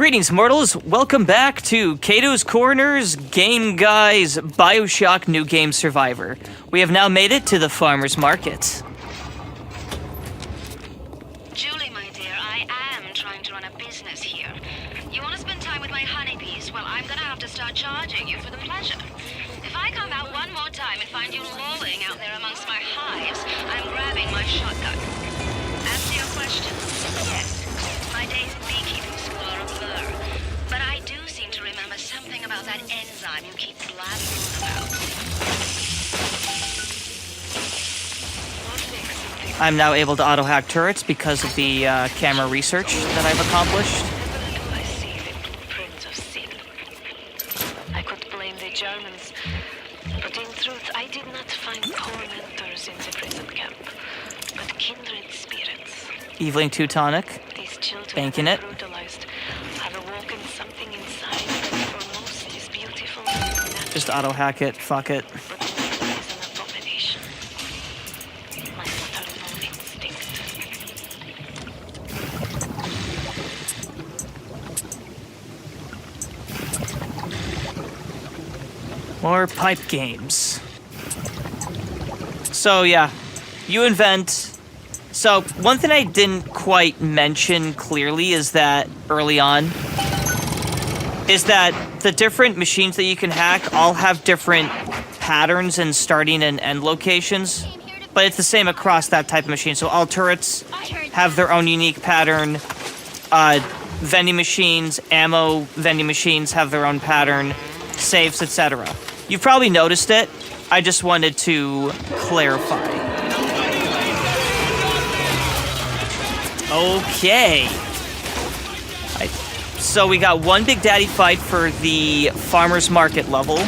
Greetings, mortals. Welcome back to Kato's Corner's Game Guy's Bioshock New Game Survivor. We have now made it to the farmer's market. Julie, my dear, I am trying to run a business here. You want to spend time with my honeybees? Well, I'm gonna have to start charging you for the pleasure. If I come out one more time and find you lolling out there amongst my hives, I'm grabbing my shotgun. As to your question, yes, my days in beekeeping school are a blur. But I do seem to remember something about that enzyme you keep blabbering about. I'm now able to auto-hack turrets because of the camera research that I've accomplished. I see the blueprints of sin. I could blame the Germans, but in truth, I did not find tormentors in the prison camp, but kindred spirits. Evening Teutonic. These children Banking it. brutalized have awoken something inside that for most is beautiful and natural, Just auto-hack it. Fuck it. but in truth is an abomination. My maternal instinct. More pipe games. So yeah, you invent. So one thing I didn't quite mention clearly is that early on is that the different machines that you can hack all have different patterns and starting and end locations, but it's the same across that type of machine. So all turrets have their own unique pattern. Vending machines, ammo vending machines have their own pattern, safes, etc. You've probably noticed it. I just wanted to clarify. Okay. So we got one Big Daddy fight for the farmer's market level.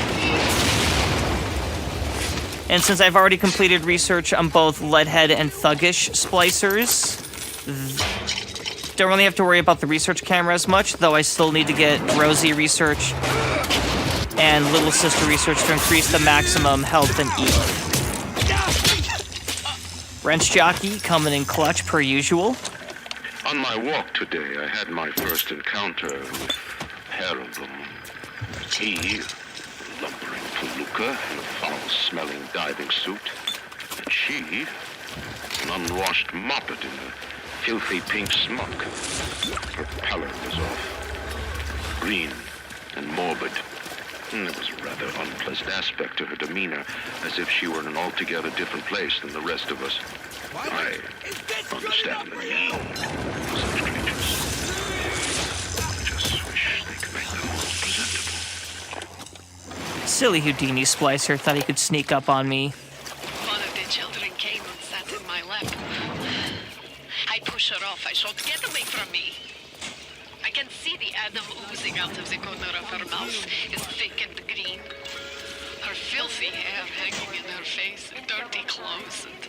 And since I've already completed research on both Leadhead and Thuggish splicers, don't really have to worry about the research camera as much, though I still need to get Rosie research and Little Sister research to increase the maximum health and E. Wrench Jockey coming in clutch per usual. On my walk today, I had my first encounter with Heraldum. He, lumbering felucca in a foul-smelling diving suit, and she, an unwashed moppet in a filthy pink smock. Her pallor was off, green and morbid. And there was a rather unpleasant aspect to her demeanor, as if she were in an altogether different place than the rest of us. I understand the need of such creatures. I just wish they could make them more presentable. Silly Houdini Splicer thought he could sneak up on me. One of the children came and sat in my lap. I push her off. I shout, "Get away from me!" I can see the Adam oozing out of the corner of her mouth. It's thick and green. Her filthy hair hanging in her face, and dirty clothes, and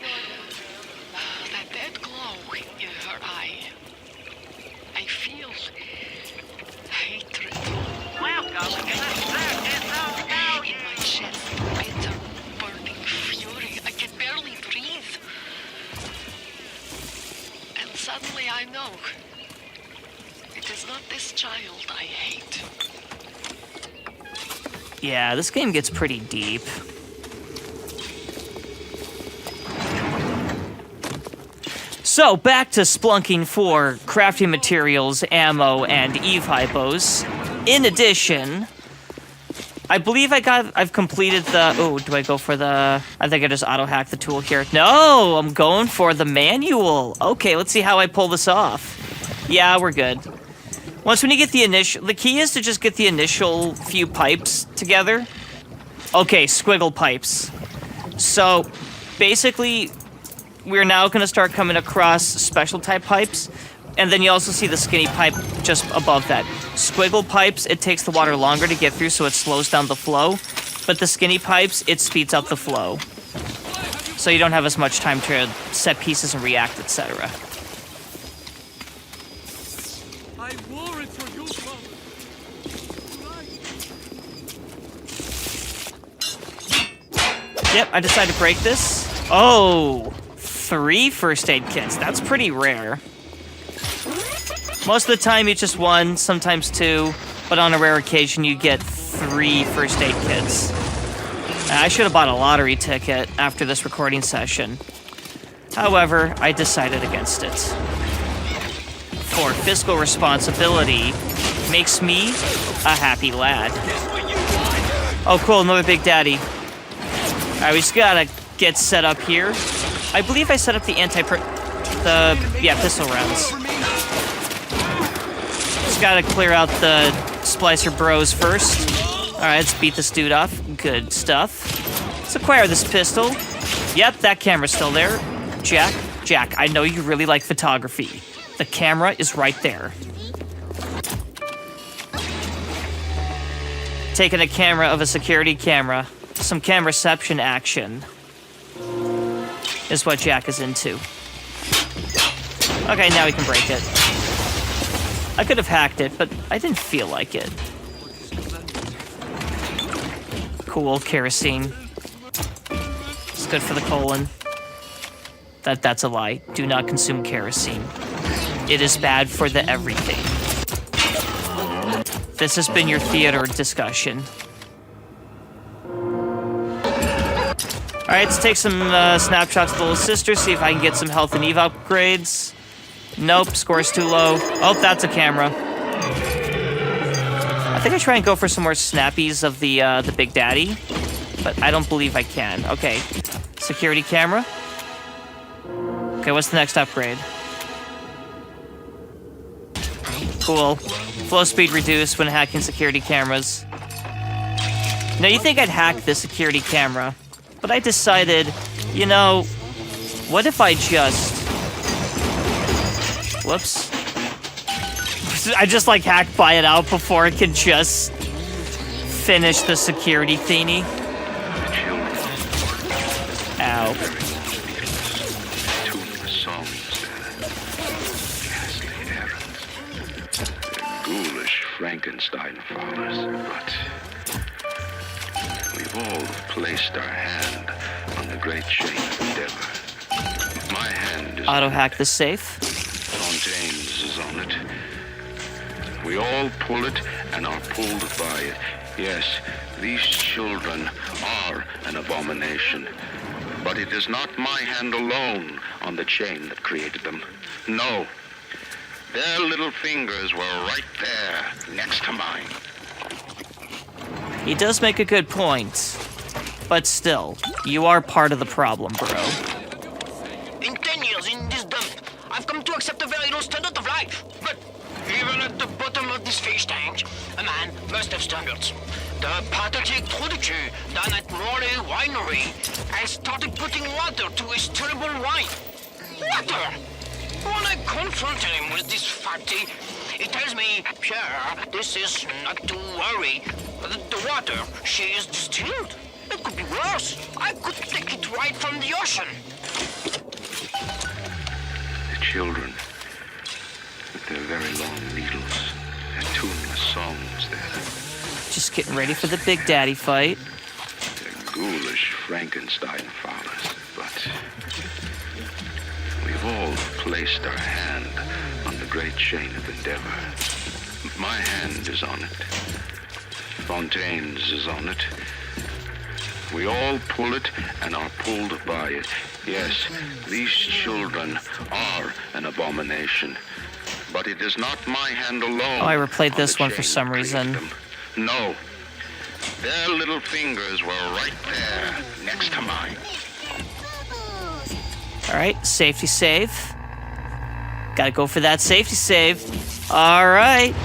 that dead glow in her eye. I feel hatred. In my chest, bitter, burning fury. I can barely breathe. And suddenly I know. It is not this child I hate. Yeah, this game gets pretty deep. So, back to splunking for crafting materials, ammo, and Eve hypos. In addition, I believe I've completed the... Oh, do I go for the... I think I just auto-hack the tool here. No, I'm going for the manual. Okay, let's see how I pull this off. Yeah, we're good. Once when you get the initial... The key is to just get the initial few pipes together. Okay, squiggle pipes. So, basically, we're now going to start coming across special type pipes. And then you also see the skinny pipe just above that. Squiggle pipes, it takes the water longer to get through, so it slows down the flow. But the skinny pipes, it speeds up the flow. So you don't have as much time to set pieces and react, etc. Yep, I decided to break this. Oh, 3 first aid kits. That's pretty rare. Most of the time, it's just 1, sometimes 2, but on a rare occasion, you get 3 first aid kits. I should have bought a lottery ticket after this recording session. However, I decided against it. For fiscal responsibility makes me a happy lad. Oh, cool, another Big Daddy. Alright, we just gotta get set up here. I believe I set up the pistol rounds. Just gotta clear out the Splicer Bros first. Alright, let's beat this dude off. Good stuff. Let's acquire this pistol. Yep, that camera's still there. Jack, I know you really like photography. The camera is right there. Taking a camera of a security camera. Some cameraception action is what Jack is into. Okay, now we can break it. I could have hacked it, but I didn't feel like it. Cool, kerosene. It's good for the colon. That's a lie. Do not consume kerosene. It is bad for the everything. This has been your theater discussion. Alright, let's take some snapshots of the little sister, see if I can get some health and EVA upgrades. Nope, score's too low. Oh, that's a camera. I think I try and go for some more snappies of the Big Daddy, but I don't believe I can. Okay, security camera. Okay, what's the next upgrade? Cool. Flow speed reduced when hacking security cameras. Now, you think I'd hack the security camera, but I decided, you know, what if I just... Whoops. I just, like, hack by it out before it can just finish the security thingy. Ow. Frankenstein fathers, but we've all placed our hand on the great chain of endeavor. My hand is auto-hack the safe. Fontaine's is on it. We all pull it and are pulled by it. Yes, these children are an abomination, but it is not my hand alone on the chain that created them. No. Their little fingers were right there, next to mine. He does make a good point. But still, you are part of the problem, bro. In 10 years in this dump, I've come to accept a very low standard of life. But even at the bottom of this fish tank, a man must have standards. The pathetic Trudeau down at Morley Winery has started putting water to his terrible wine. Water! When I confronted him with this fatty, he tells me, Pierre, this is not to worry. The water, she is distilled. It could be worse. I could take it right from the ocean. The children, with their very long needles, their tuneless songs, their... Just getting ready for the Big Daddy fight. Their ghoulish Frankenstein fathers, but... We've all placed our hand on the great chain of endeavor. My hand is on it. Fontaine's is on it. We all pull it and are pulled by it. Yes, these children are an abomination. But it is not my hand alone. Oh, I replayed this one for some reason. No. Their little fingers were right there, next to mine. Alright, safety save. Gotta go for that safety save. Alright.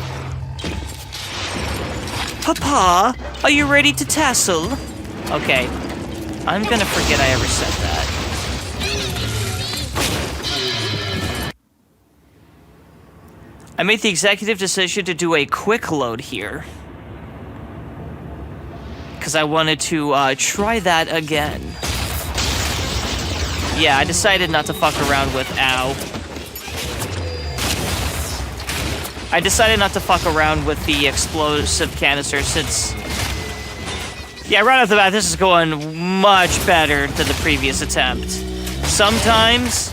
Papa, are you ready to tassel? Okay. I'm gonna forget I ever said that. I made the executive decision to do a quick load here. Because I wanted to try that again. Yeah, I decided not to fuck around with... Ow. I decided not to fuck around with the explosive canister since... Yeah, right off the bat, this is going much better than the previous attempt. Sometimes,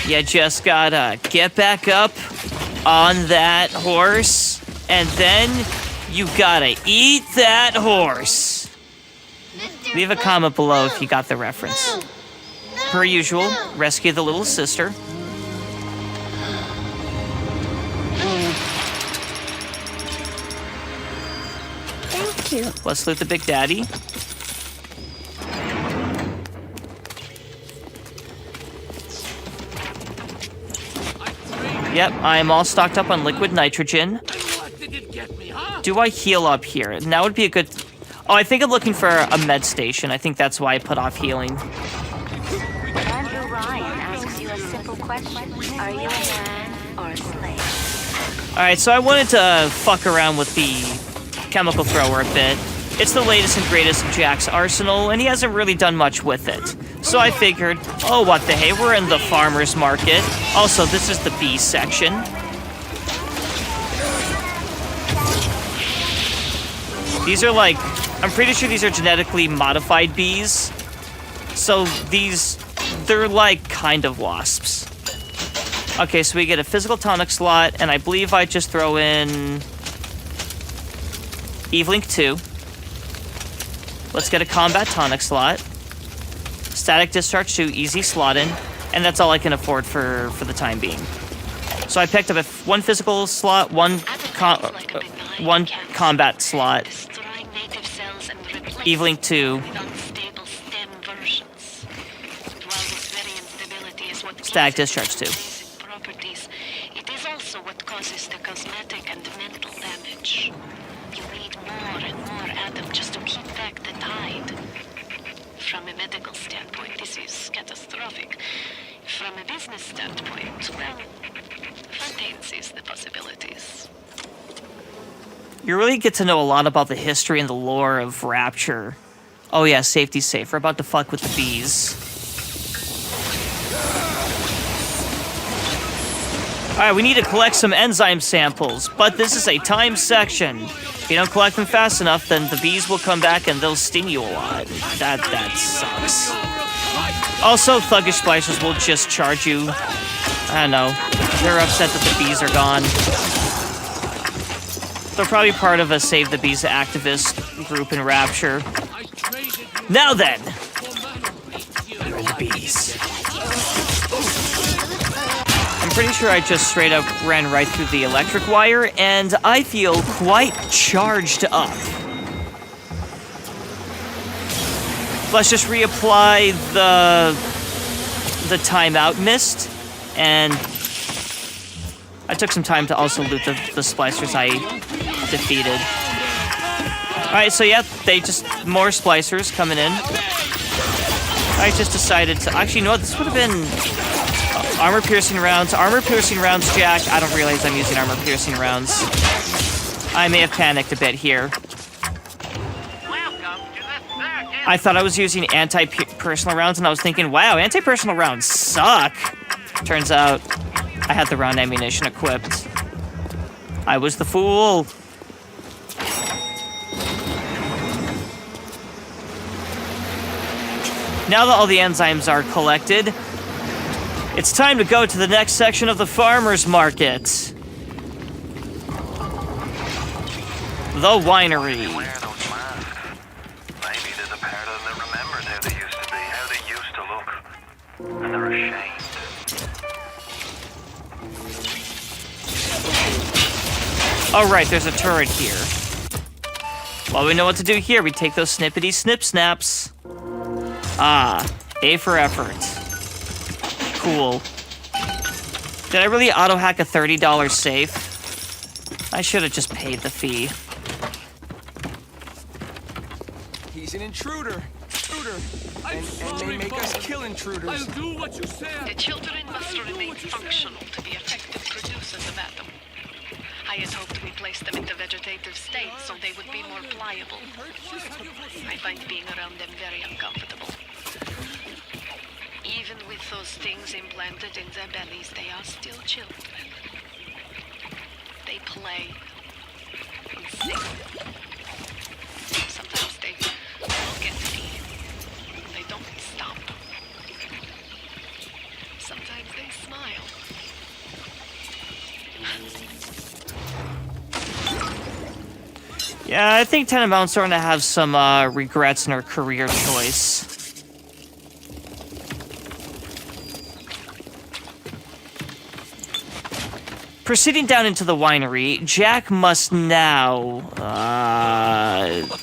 you just gotta get back up on that horse, and then you gotta eat that horse. Leave a comment below if you got the reference. Per usual, rescue the little sister. Thank you. Let's loot the Big Daddy. Yep, I am all stocked up on liquid nitrogen. Do I heal up here? Now would be a good... Oh, I think I'm looking for a med station. I think that's why I put off healing. Andrew Ryan asks you a simple question. Are you a man or a slave? Alright, so I wanted to fuck around with the chemical thrower a bit. It's the latest and greatest in Jack's arsenal, and he hasn't really done much with it. So I figured, oh, what the hey, we're in the farmer's market. Also, this is the bee section. These are like, I'm pretty sure these are genetically modified bees. So they're like kind of wasps. Okay, so we get a physical tonic slot, and I believe I just throw in Evelink 2. Let's get a combat tonic slot. Static discharge 2, easy slot in, and that's all I can afford for the time being. So I picked up one physical slot, one combat slot, Evelink 2, static discharge 2. It is also what causes the cosmetic and mental damage. You need more and more Adam just to keep back the tide. From a medical standpoint, this is catastrophic. From a business standpoint, well, Fontaine sees the possibilities. You really get to know a lot about the history and the lore of Rapture. Oh yeah, safety's safe. We're about to fuck with the bees. Alright, we need to collect some enzyme samples, but this is a timed section. If you don't collect them fast enough, then the bees will come back and they'll sting you a lot. That sucks. Also, thuggish splicers will just charge you. I don't know. They're upset that the bees are gone. They're probably part of a Save the Bees activist group in Rapture. Now then! Where are the bees? I'm pretty sure I just straight up ran right through the electric wire, and I feel quite charged up. Let's just reapply the timeout mist, and I took some time to also loot the splicers I defeated. Alright, so yeah, more splicers coming in. I just decided to, actually, you know what, this would have been armor-piercing rounds. Armor-piercing rounds, Jack. I don't realize I'm using armor-piercing rounds. I may have panicked a bit here. I thought I was using anti-personal rounds, and I was thinking, wow, anti-personal rounds suck. Turns out, I had the round ammunition equipped. I was the fool. Now that all the enzymes are collected, it's time to go to the next section of the farmer's market. The winery. Wear those masks. Maybe there's a part of them that remembers how they used to be, how they used to look. And they're ashamed. Alright, there's a turret here. Well, we know what to do here. We take those snippety snip snaps. Ah, A for effort. Cool. Did I really auto-hack a $30 safe? I should have just paid the fee. He's an intruder. And they make us kill intruders. I'll do what you said. The children must remain functional to be effective producers of Atom. I had hoped we placed them in the vegetative state so they would be more pliable. I find being around them very uncomfortable. Even with those things implanted in their bellies, they are still children. They play and sing. Sometimes they look at me. They don't stop. Sometimes they smile. Yeah, I think Tenenbaum's starting to have some regrets in her career choice. Proceeding down into the winery, Jack must now...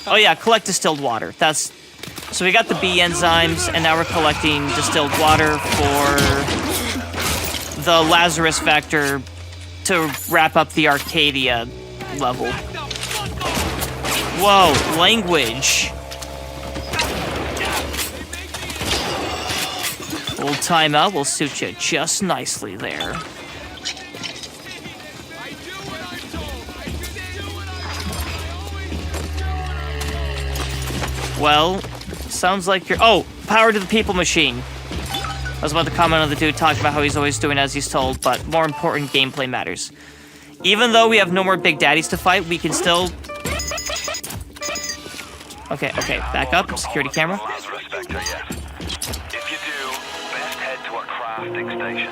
oh yeah, collect distilled water. So we got the B enzymes, and now we're collecting distilled water for the Lazarus Vector to wrap up the Arcadia level. Whoa, language. Old timeout will suit you just nicely there. Well, sounds like you're... Oh, power to the people machine. I was about to comment on the dude talking about how he's always doing as he's told, but more important, gameplay matters. Even though we have no more Big Daddies to fight, we can still... Okay, back up. Security camera. If you do, best head to a crafting station.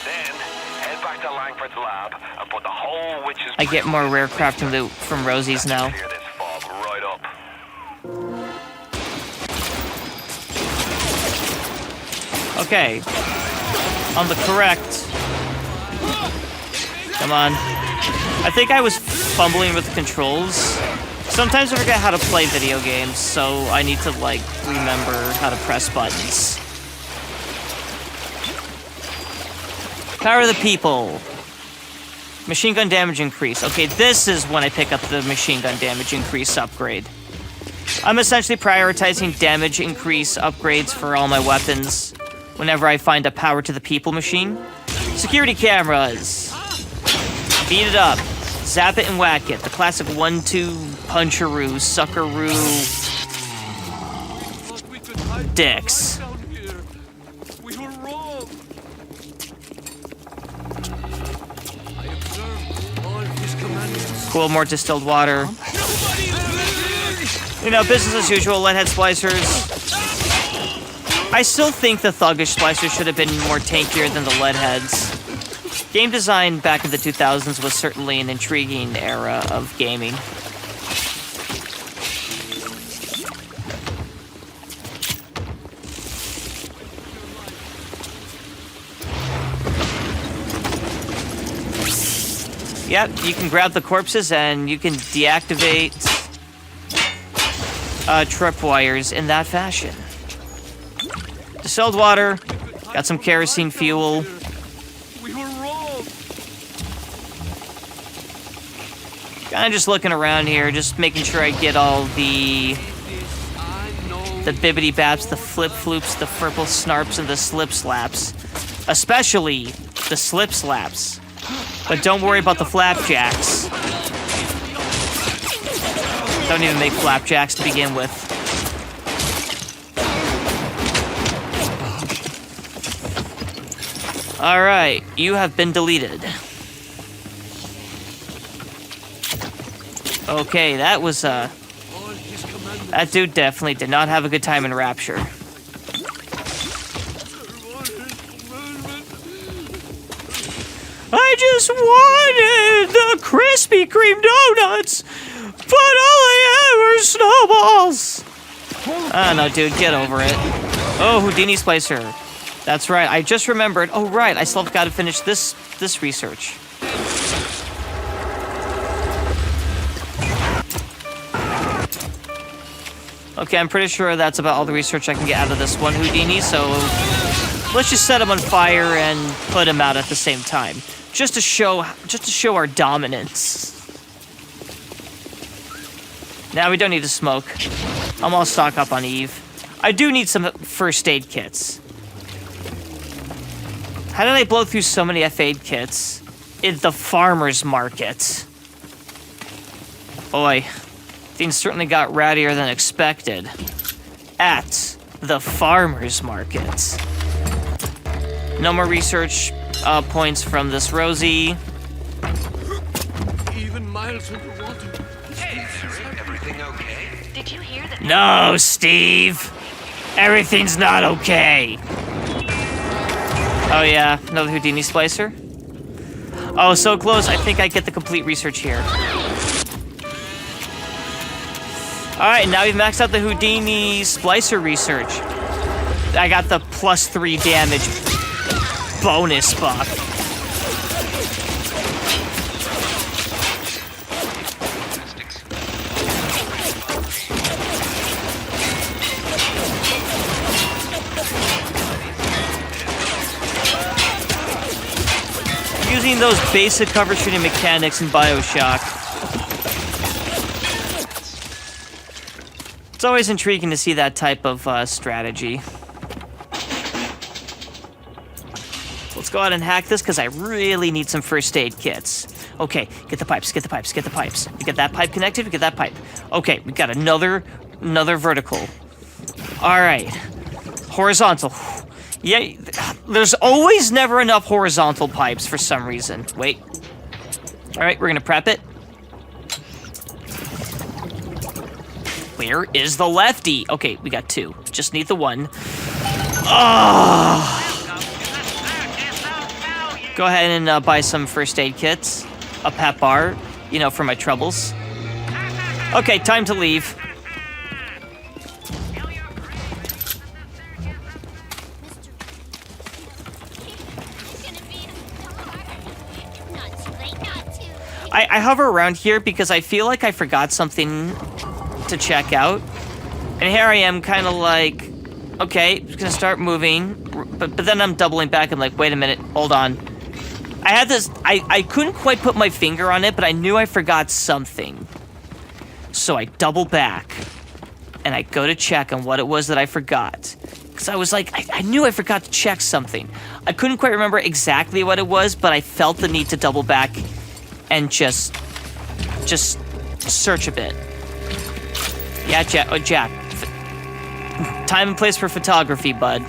Then, head back to Langford's lab and put the whole witch's... I get more rare crafting loot from Rosie's now. Clear this fog right up. Okay. On the correct. Come on. I think I was fumbling with the controls. Sometimes I forget how to play video games, so I need to, like, remember how to press buttons. Power of the people. Machine gun damage increase. Okay, this is when I pick up the machine gun damage increase upgrade. I'm essentially prioritizing damage increase upgrades for all my weapons whenever I find a power to the people machine. Security cameras. Beat it up. Zap it and whack it. The classic 1-2 puncheroo, suckeroo, dicks. We were wrong. I observed all his commandments. Cool, more distilled water. You know, business as usual, leadhead splicers. I still think the thuggish splicers should have been more tankier than the leadheads. Game design back in the 2000s was certainly an intriguing era of gaming. Yep, you can grab the corpses and you can deactivate tripwires in that fashion. Distilled water, got some kerosene fuel. We were wrong. Kinda just looking around here, just making sure I get all the bibbity baps, the flip floops, the fripple snarps, and the slip slaps. Especially the slip slaps. But don't worry about the flapjacks. Don't even make flapjacks to begin with. Alright, you have been deleted. Okay, that was, that dude definitely did not have a good time in Rapture. I just wanted the Krispy Kreme donuts, but all I had were snowballs. Oh no, dude, get over it. Oh, Houdini's Placer. That's right, I just remembered. Oh right, I still have got to finish this research. Okay, I'm pretty sure that's about all the research I can get out of this one Houdini, so let's just set him on fire and put him out at the same time. Just to show our dominance. Now we don't need to smoke. I'm all stock up on Eve. I do need some first aid kits. How did I blow through so many F-aid kits in the farmer's market? Boy, things certainly got rattier than expected. At the farmer's market. No more research points from this Rosie. Even miles underwater. Hey, everything okay? Did you hear that? No, Steve. Everything's not okay. Oh yeah, another Houdini splicer. Oh, so close. I think I get the complete research here. Alright, now we've maxed out the Houdini Splicer research. I got the +3 damage bonus buff. Using those basic cover shooting mechanics in Bioshock. It's always intriguing to see that type of strategy. Let's go ahead and hack this because I really need some first aid kits. Okay, get the pipes, get the pipes, get the pipes. We get that pipe connected, we get that pipe. Okay, we got another vertical. All right, horizontal. Yeah, there's always never enough horizontal pipes for some reason. Wait. All right, we're gonna prep it. Where is the lefty? Okay, we got 2. Just need the 1. Oh! Go ahead and buy some first aid kits. A pep bar, you know, for my troubles. Okay, time to leave. I hover around here because I feel like I forgot something to check out. And here I am kind of like, okay, just gonna start moving. But then I'm doubling back and like, wait a minute, hold on. I had this, I couldn't quite put my finger on it, but I knew I forgot something. So I double back and I go to check on what it was that I forgot. Because I was like, I knew I forgot to check something. I couldn't quite remember exactly what it was, but I felt the need to double back and just search a bit. Yeah, Jack. Time and place for photography, bud.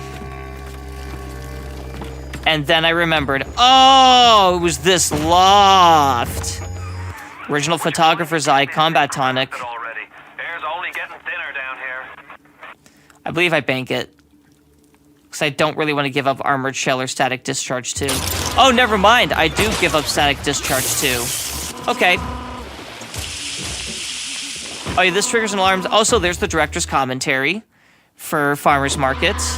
And then I remembered, oh, it was this loft. Original photographer's eye, combat tonic. Air's only getting thinner down here. I believe I bank it. Because I don't really want to give up armored shell or static discharge too. Oh, never mind. I do give up static discharge too. Okay. Oh, yeah, this triggers an alarm. Also, there's the director's commentary for farmers markets.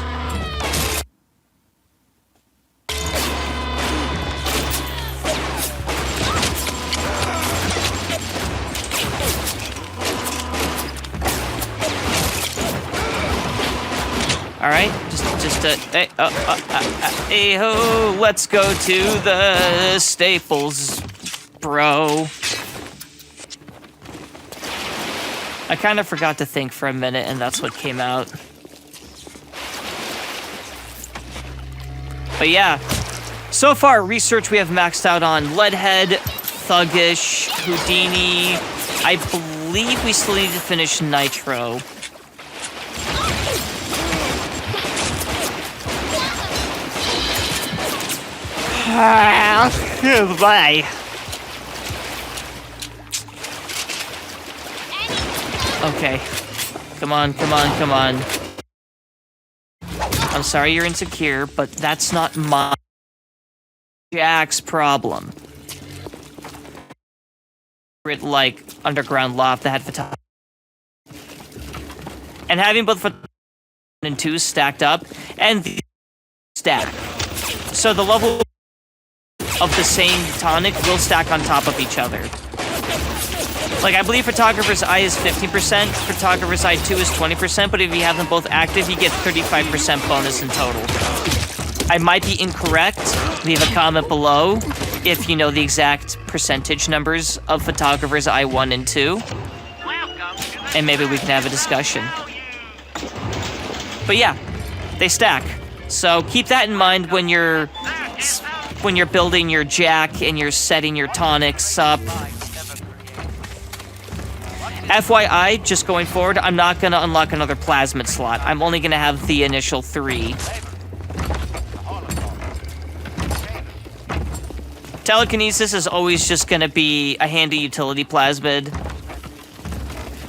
All right, hey ho, let's go to the Staples, bro. I kind of forgot to think for a minute, and that's what came out. But yeah, so far research we have maxed out on Leadhead, Thuggish, Houdini. I believe we still need to finish Nitro. Bye. Okay. Come on, come on, come on. I'm sorry you're insecure, but that's not my Jack's problem. Like underground loft that had photography. And having both 1 and 2 stacked up and the stack. So the level of the same tonic will stack on top of each other. Like, I believe Photographer's Eye is 15%, Photographer's Eye 2 is 20%, but if you have them both active, you get 35% bonus in total. I might be incorrect. Leave a comment below if you know the exact percentage numbers of Photographer's Eye 1 and 2. And maybe we can have a discussion. But yeah, they stack. So keep that in mind when you're building your jack and you're setting your tonics up. FYI, just going forward, I'm not going to unlock another plasmid slot. I'm only going to have the initial 3. Telekinesis is always just going to be a handy utility plasmid.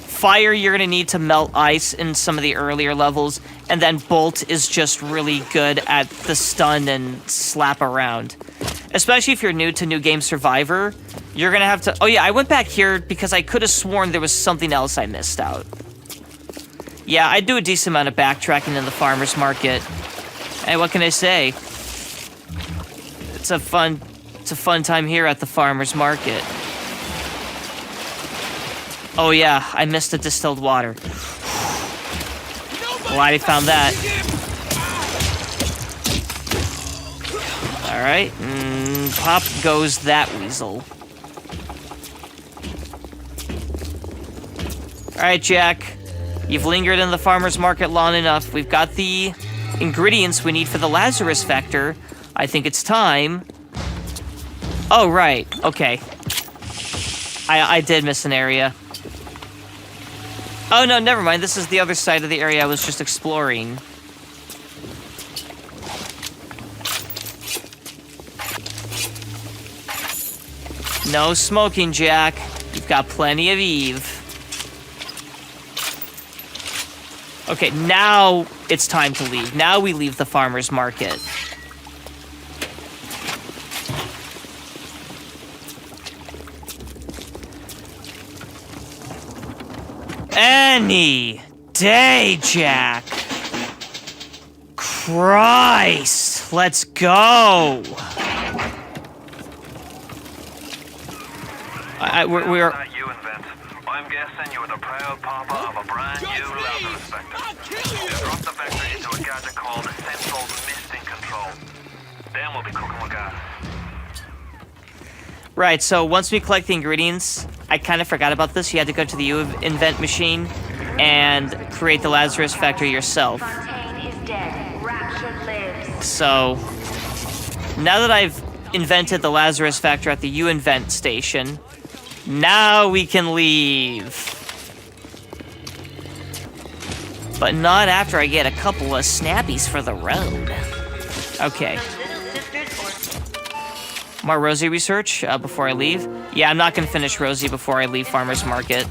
Fire, you're going to need to melt ice in some of the earlier levels. And then Bolt is just really good at the stun and slap around. Especially if you're new to New Game Survivor, you're going to have to... Oh yeah, I went back here because I could have sworn there was something else I missed out. Yeah, I do a decent amount of backtracking in the farmer's market. Hey, what can I say? It's a fun time here at the farmer's market. Oh yeah, I missed the distilled water. Glad I found that. Alright, pop goes that weasel. Alright, Jack. You've lingered in the farmer's market long enough. We've got the ingredients we need for the Lazarus Vector. I think it's time. Oh, right. Okay. I did miss an area. Oh, no, never mind. This is the other side of the area I was just exploring. No smoking, Jack. You've got plenty of Eve. Okay, now it's time to leave. Now we leave the farmer's market. Any day, Jack. Christ, let's go. We're That you invent. I'm guessing you were the proud papa of a brand new Lazarus Vector. You drop the Vector into a gadget called Central Misting Control. Then we'll be cooking with gas. right. So once we collect the ingredients, I kind of forgot about this. You had to go to the invent machine and create the Lazarus Vector yourself. Fontaine is dead. Rapture lives. So now that I've invented the Lazarus Vector at the U-Invent station, now we can leave. But not after I get a couple of snappies for the road. Okay. More Rosie research before I leave. Yeah, I'm not gonna finish Rosie before I leave Farmer's Market.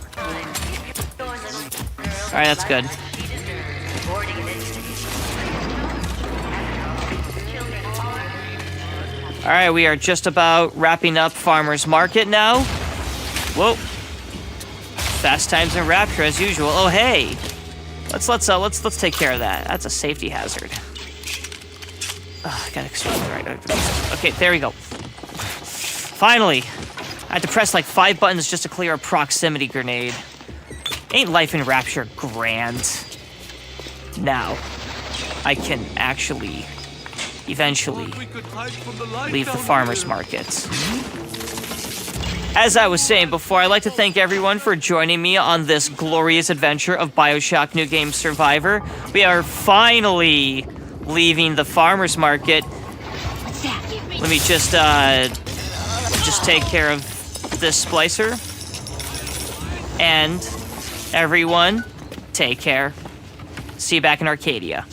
Alright, that's good. Alright, we are just about wrapping up Farmer's Market now. Whoa. Fast times in Rapture as usual. Oh hey. Let's take care of that. That's a safety hazard. Oh, I gotta explain the right. Okay, there we go. Finally! I had to press like 5 buttons just to clear a proximity grenade. Ain't life in Rapture grand? Now, I can actually, eventually, leave the farmer's market. As I was saying before, I'd like to thank everyone for joining me on this glorious adventure of Bioshock New Game Survivor. We are finally leaving the farmer's market. Let me just take care of this splicer. And everyone, take care. See you back in Arcadia.